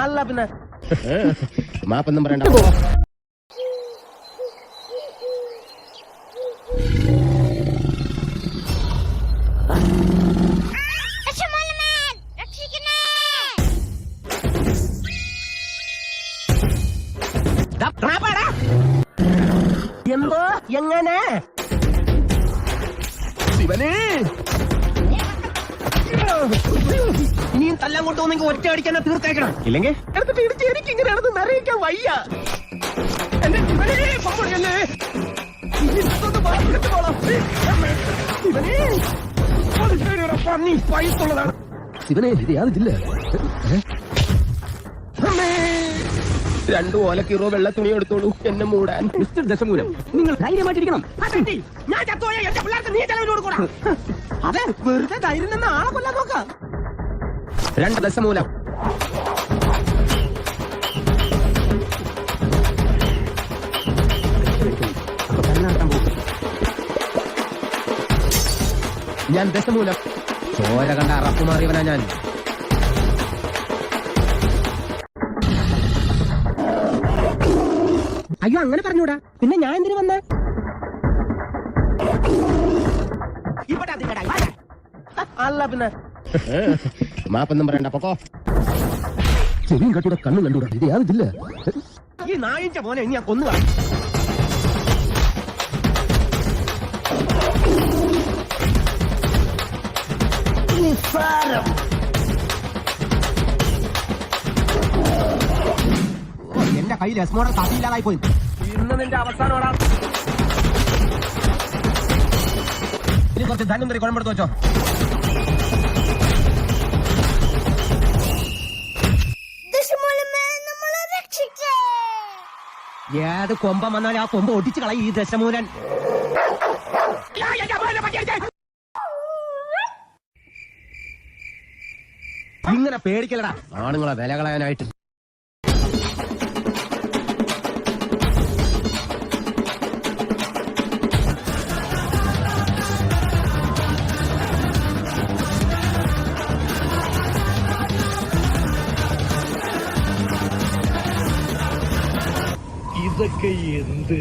അല്ല പിന്നെ മാപ്പൊന്നും പറയണ്ട. എന്തോ എങ്ങനെ ശിവനേ, ഇനിയും തല്ലാൻ കൊണ്ടുപോകുന്നെങ്കിൽ ഒറ്റ അടിക്കാൻ തീർത്തേക്കണം. ഇല്ലെങ്കിൽ എടുത്തിട്ട് ഇടിച്ച് എനിക്ക് ഇങ്ങനെ നടന്ന് നിറയിക്കാൻ വയ്യ. എന്റെ ശിവനേ, പൊമ്പൊടിയല്ലേ. ഇതൊന്ന് ബാക്കിലെടുത്തോളാം. ശിവനേ, ഒരു ശരിയുടെ പന്നി പൈസുള്ളതാണ്. ശിവനെ ഇത് യാതില്ല. 2 ഓലക്കീറോ വെള്ള തുണി എടുത്തോളൂ എന്നെ മൂടാൻ. മിസ്റ്റർ ദശമൂലം, നിങ്ങൾ ധൈര്യമായിട്ടിരിക്കണം. ഞാൻ ചത്തോയ എന്റെ പിള്ളേർക്ക് നീ ചെലവിന് കൊടുക്കണം. അതെ, വെറുതെ ധൈര്യം നിന്ന് ആളെ കൊല്ലാൻ നോക്കാം. 2 ദശമൂലം. ഞാൻ ദശമൂലം. ചോര കണ്ട അറപ്പ് മാറിയവനാ ഞാൻ. അയ്യോ, അങ്ങനെ പറഞ്ഞൂടാ. പിന്നെ ഞാൻ എന്തിനു വന്ന? അല്ല പിന്നെ മാപ്പൊന്നും പറയണ്ട, പൊക്കോ. ചെവിയും കട്ടൂടെ കണ്ണും കണ്ടൂടാ. ഇത് യാതില്ല. ഈ നായിന്റെ മോനെ ഇനി ഞാൻ കൊന്നുക. എന്റെ കയ്യിൽ എസ്മോടെ കഥയില്ലാതായി പോയി. ഇന്ന് നിന്റെ അവസാനോടാ. ഇനി കുറച്ച് ധന്വന്തരി കുഴമ്പെടുത്ത് വെച്ചോ. ഏത് കൊമ്പം വന്നാലും ആ കൊമ്പ് ഒടിച്ചു കളയും ഈ ദശമൂലൻ. ഇങ്ങനെ പേടിക്കലടാ ആണുങ്ങളെ വില കളയാനായിട്ട്. ഇതൊക്കെ എന്ത്?